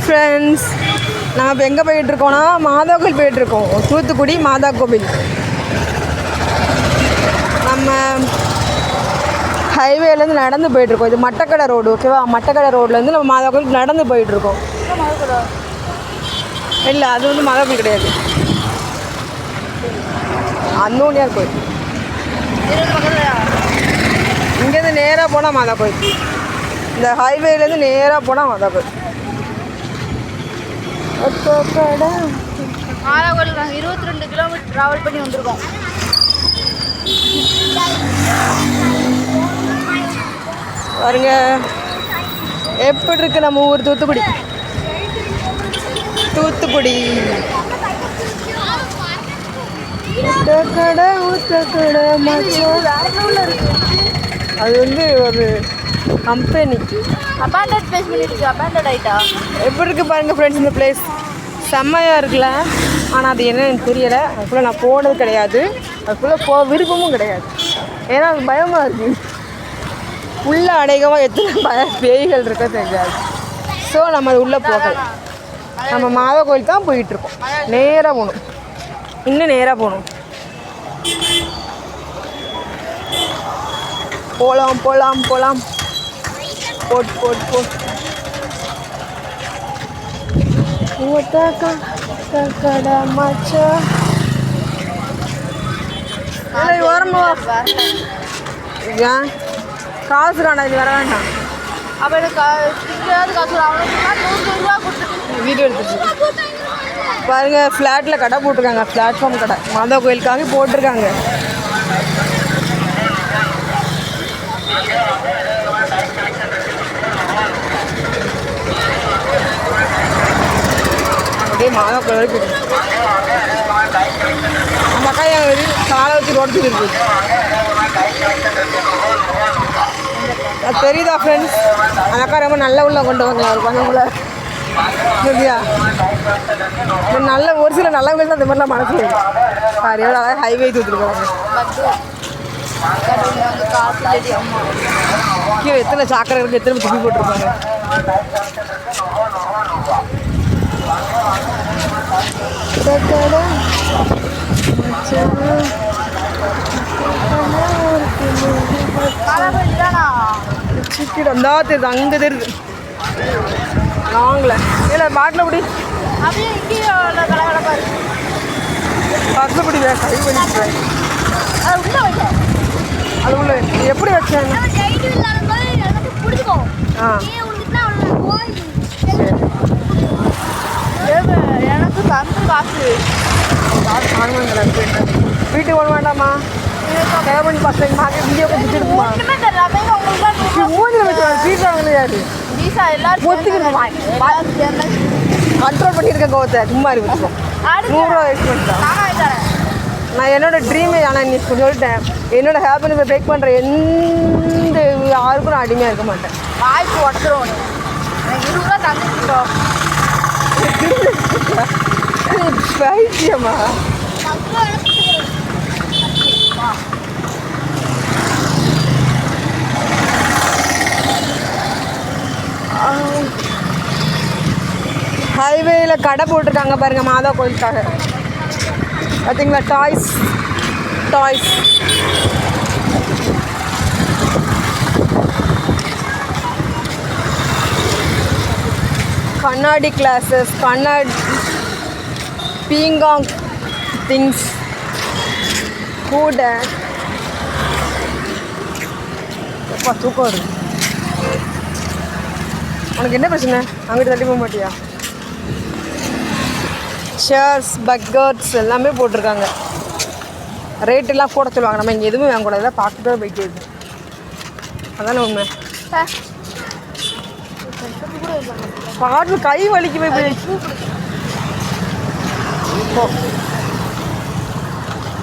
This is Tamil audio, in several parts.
ஃப்ரெண்ட்ஸ், நம்ம இப்போ எங்கே போயிட்டுருக்கோன்னா மாதா கோவில் போயிட்டுருக்கோம். தூத்துக்குடி மாதா கோவில். நம்ம ஹைவேலேருந்து நடந்து போயிட்டுருக்கோம். இது மட்டக்கடை ரோடு, ஓகேவா? மட்டக்கடை ரோட்லேருந்து நம்ம மாதா கோவில் நடந்து போயிட்டுருக்கோம். இல்லை, அது வந்து மாதா கோவில் கிடையாது, அந்தோனியார் கோயில். இங்கேருந்து நேராக போனால் மாதா கோயில். இந்த ஹைவேலேருந்து நேராக போனால் மாதா கோயில். மாதா கோயில் 22 கிலோமீட்டர் ட்ராவல் பண்ணி வந்திருக்கோம். பாருங்க எப்படி இருக்கு நம்ம ஊர் தூத்துக்குடி. தூத்துக்குடி அது வந்து ஒரு கம்பெனி. அபாண்டட் பிளேஸ் பண்ணிருக்கு. அபாண்டட் ஆயிட்டா எப்படி இருக்கு பாருங்க ஃப்ரெண்ட்ஸ். இந்த பிளேஸ் செம்மையாக இருக்குல்ல. ஆனால் அது என்னன்னு தெரியலை. அதுக்குள்ளே நான் போனது கிடையாது, அதுக்குள்ளே விருப்பமும் கிடையாது. ஏன்னா அது பயமாக இருக்குது. உள்ள அநேகமாக எத்தனை பேய்கள் இருக்க தெரியாது. ஸோ நம்ம அது உள்ளே போகலை. நம்ம மாதா கோயில் தான் போயிட்டுருக்கோம். நேராக போகணும், இன்னும் நேராக போகணும். போகலாம் போகலாம் போகலாம். Boat boat boat. ஏன் காசு காணா, இது வர வேண்டாம். அப்போ எனக்கு காசு ரூபா கொடுத்து வீடியோ எடுத்துச்சு பாருங்க. ஃப்ளாட்டில் கடை போட்டிருக்காங்க, பிளாட்ஃபார்ம் கடை. மாதா கோயிலுக்காக போட்டிருக்காங்க. அப்படியே மாதா கோயில் வரைக்கும் அந்த அக்கா என் காலை வச்சு ரோடு இருக்குது. அது தெரியுதா ஃப்ரெண்ட்ஸ்? அந்த அக்கா ரொம்ப நல்ல உள்ள கொண்டு வாங்களா ஒரு பசங்களை. சரியா? நல்ல ஒரு சில நல்லவங்க தான் அந்த மாதிரிலாம் மனசு வரும். சார் எவ்வளோ அழகாக ஹைவே தூத்துருக்காங்க. கீழே எத்தனை சாக்கடை இருக்குது, எத்தனை துப்பி போட்டிருப்பாங்க. சிக்கிட்டு வந்தா தெரியுது, அங்கே தெரியுது லாங்கில். இல்லை பாட்டில் பிடி, அப்படியே இங்கேயே கலகலப்பாரு. பாட்டில் பிடி, கை பண்ணிக்கிறேன். அது உள்ள வைக்க, அது உள்ள எப்படி வச்சேன்? ஆ எனக்கு தந்து காசு வீட்டுக்கு போட வேண்டாமா? தேவன் பசங்க பார்க்க வீடியோ பிடிச்சிருக்குமா? மூஞ்சில் வச்சு வீட்டில் வாங்கலையாது. கண்ட்ரோல் பண்ணியிருக்கேன் கோவத்தை. சும்மா இருக்கு. 100 ரூபா வேஸ்ட் பண்ணிட்டேன். நான் என்னோடய ட்ரீமே, ஆனால் நீ சொல்லிட்டேன், என்னோடய ஹாப்பினஸை பிரேக் பண்ணுற எந்த யாருக்கும் நான் அடிமையாக இருக்க மாட்டேன். வாய்ப்பு உடச்சிரும். எனக்கு 20 ரூபா தந்துட்டோம். பைத்தியமா? ஹைவேயில் கடை போட்டிருக்காங்க பாருங்க மாதா கோயிலுக்காக. பார்த்தீங்களா? Toys toys. கண்ணாடி கிளாஸஸ், கண்ணாடி பீங்காங் திங்ஸ் கூட. எப்பா தூக்கம் வருது. உனக்கு என்ன பிரச்சனை? அங்கிட்டு தள்ளி போக மாட்டியா? சேர்ஸ், பக்கெட்ஸ் எல்லாமே போட்டிருக்காங்க. ரேட்டெல்லாம் போட சொல்லுவாங்க. நம்ம இங்கே எதுவுமே வாங்கக்கூடாது, பார்த்துட்டு தான் போய்ட்டு இருக்கு. அதானே உண்மை. பாட்டு கை வலிக்கு போய்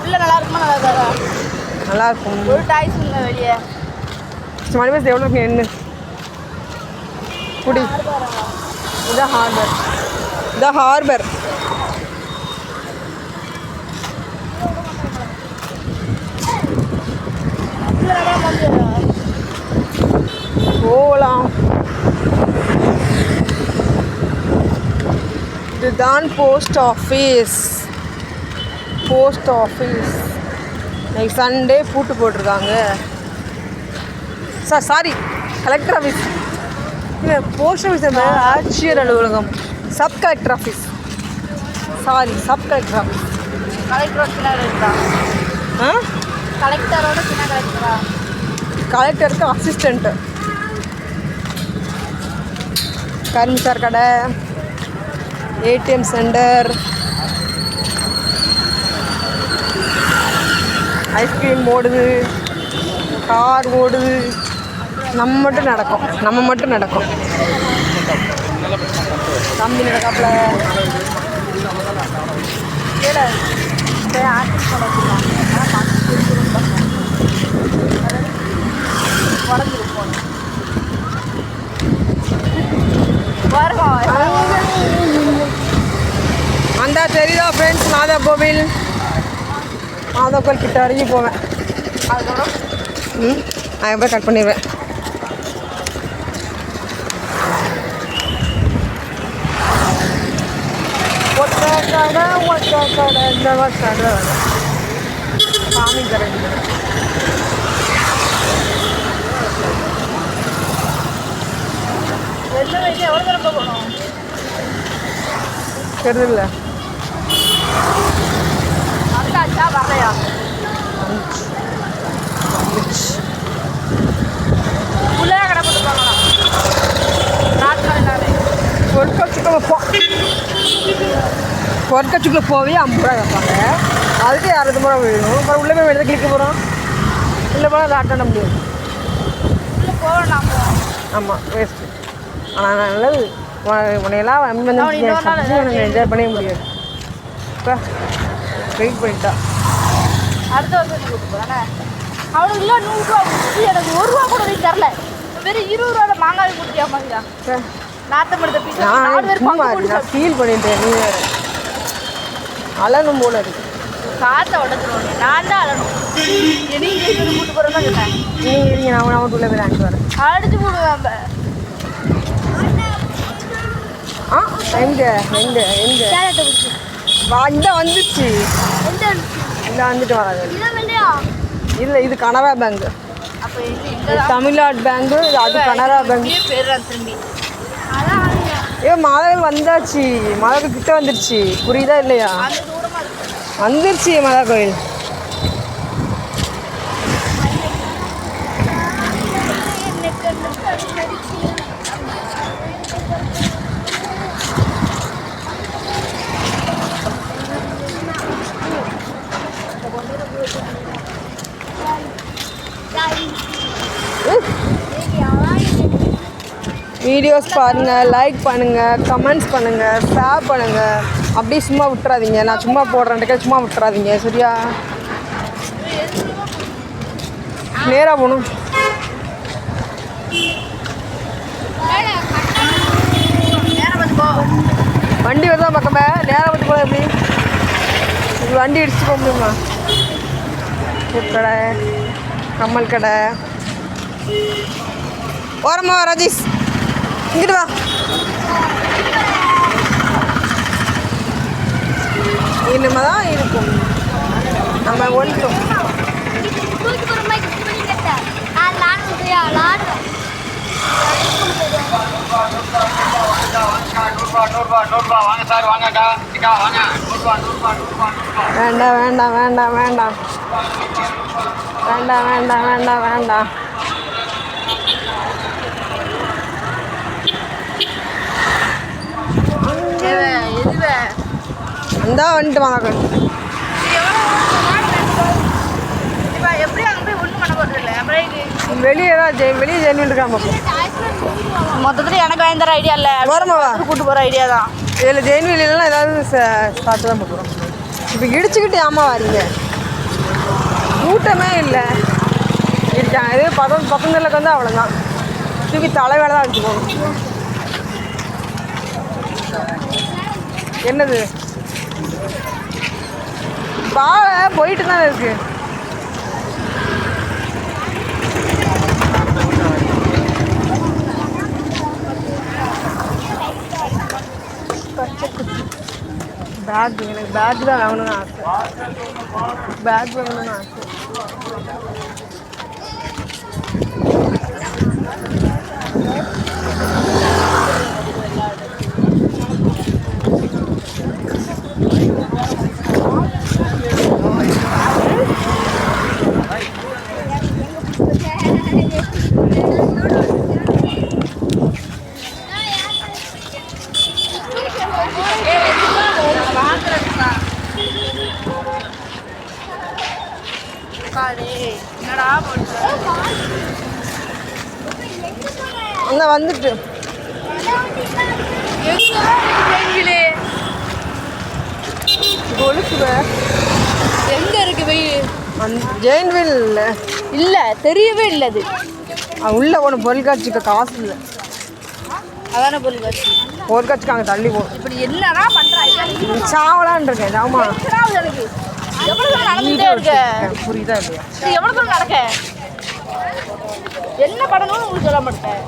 உள்ள நல்லா இருக்குமா? நல்லா இருக்காதா? நல்லா இருக்கும். ஒரு டாய்ஸ் இல்லை வெளியே. மணி பேச எவ்வளோ இருக்கு? என்ன குடி. இதான் ஹார்பர். இதான் ஹார்பர். போகலாம். இதுதான் போஸ்ட் ஆஃபீஸ். போஸ்ட் ஆஃபீஸ் இன்னைக்கு சண்டே பூட்டு போட்டிருக்காங்க. சாரி, கலெக்டர் ஆஃபீஸ் இல்லை, போஸ்ட் ஆஃபீஸ் ஆட்சியர் அலுவலகம், sub collector office. Sorry, sub collector office. கலெக்டரோட சின்ன கலெக்டரா? ஆ, கலெக்டரோட சின்ன கலெக்டரா? கலெக்டருக்கு அசிஸ்டண்ட்டு. கரும்புசார் கடை, ஏடிஎம் சென்டர், ஐஸ்கிரீம் ஓடுது, கார் ஓடுது. நம்ம மட்டும் நடக்கும். தம்பி நடக்காப்புல. அந்த தெரியுதா ஃப்ரெண்ட்ஸ், மாதாகோவில் கிட்ட வரைக்கும் போவேன். நான் போய் கட் பண்ணிடுவேன். சாமி கடை எவ்வளோ தூரம் போகணும்? தெரியல. வந்தாச்சா வரலையா? உள்ளே கடை போட்டு போகலாம். பொற்காட்சிக்குள்ளே போவே 50 ரூபா கேட்பாங்க. அதுக்கு 60 ரூபா வேணும். அப்புறம் உள்ளே போய் எடுத்து கிளிக்க போகிறோம். உள்ளே போனால் அதை அட்டெண்ட் முடியும். உள்ளே போகலாம். ஆமாம், வேஸ்ட்டு. ஆனால் நல்லது. உன்னையெல்லாம் என்ஜாய் பண்ணவே முடியாது. இப்போ வெயிட் பண்ணிட்டா அடுத்த வருஷம் கூப்பிட்டு போகிறேன். அவனுக்கு இல்லை 100 ரூபா கொடுத்து எனக்கு 1 ரூபா கூட நீ தரல. வெறும் 20 ரூபா மாங்காய் கொடுத்தியா மாதிரியா? நாத்தம் எடுத்த பீஸ் நான் ஃபீல் பண்ணிட்டேன். நீ அழணும் போல இருக்கு. காற்றை உடச்சிடும். நான் தான் அழணும். நீங்கள் கூப்பிட்டு போகிறதா சொன்னேன். நீங்கள் இருங்க, நான் உள்ள போய் அடிச்சு வரேன். அடிச்சு போடுவேன். ஆ, எங்கே இந்த வந்துச்சு. இந்த வந்துட்டு வராது. இல்லை, இது கனரா பேங்க். தமிழ்நாடு பேங்கு. அது கனரா பேங்க். மாதாவில் வந்தாச்சு. மாதாவில் கிட்ட வந்துருச்சு. புரியுதா இல்லையா? வந்துருச்சு மாதா கோயில். வீடியோஸ் பாருங்கள், லைக் பண்ணுங்கள், கமெண்ட்ஸ் பண்ணுங்கள், ஷேர் பண்ணுங்கள். அப்படியே சும்மா விட்டுறாதீங்க. நான் சும்மா போடுறேன்ட்டு சும்மா விட்டுறாதீங்க, சரியா? நேராக போகணும். வண்டி வருதா பக்கமே? நேராக பார்த்து போல எப்படி? இது வண்டி இடிச்சு போக முடியுமா? கடை, கம்மல் கடை. ஓரமா ராஜேஷ், இங்கிட்டு வா. இனிமே தான் இருக்கும். நம்ம ஒன்றும் வேண்டாம் வேண்டாம் வேண்டாம் வேண்டாம் வேண்டாம் வேண்டாம் வேண்டாம் வேண்டாம். அந்த வந்துட்டு வாங்க. வெளியே ஜெயின்னு இருக்காம மொத்தத்தில் எனக்கு வாங்கி தர ஐடியா இல்லை. வரமாவா கூட்டு போகிற ஐடியா தான். இதில் ஜெயின் வெளியிலலாம் ஏதாவது ஸ்டார்ட் தான் போகிறோம். இப்போ இடிச்சுக்கிட்டு ஆமாம் வரீங்க. கூட்டமே இல்லை இருக்காங்க. இது 19 வந்து அவ்வளோதான். தூக்கி தலை வேலை தான் அடிச்சு போகணும். என்னது பாவை போயிட்டு தானே இருக்கு. பச்சை குச்சி பேக் எனக்கு பேக் தான் வாங்கணும்னு ஆசை. பேக் வாங்கணும்னு ஆசை. என்னடா அங்கே வந்துட்டு கொழுக்குவ எங்க இருக்கு வெயில்? ஜெயின்வில் இல்லை இல்ல தெரியவே இல்லை. அது உள்ளே போகணும். பொருட்காட்சிக்கு காசு இல்லை. அதான பொருள். பொருட்காட்சிக்கு அங்கே தள்ளி போகணும். இப்படி என்னடா பண்றாங்க? சாவலான் இருக்கேன். ஆமா எனக்கு எவ்வளவு தூரம் நடந்துட்டே இருக்க? புரியுதா இல்லையா? எவ்வளவு தூரம் நடக்க? என்ன பண்ணணும்னு உங்களுக்கு சொல்ல மாட்டேன்.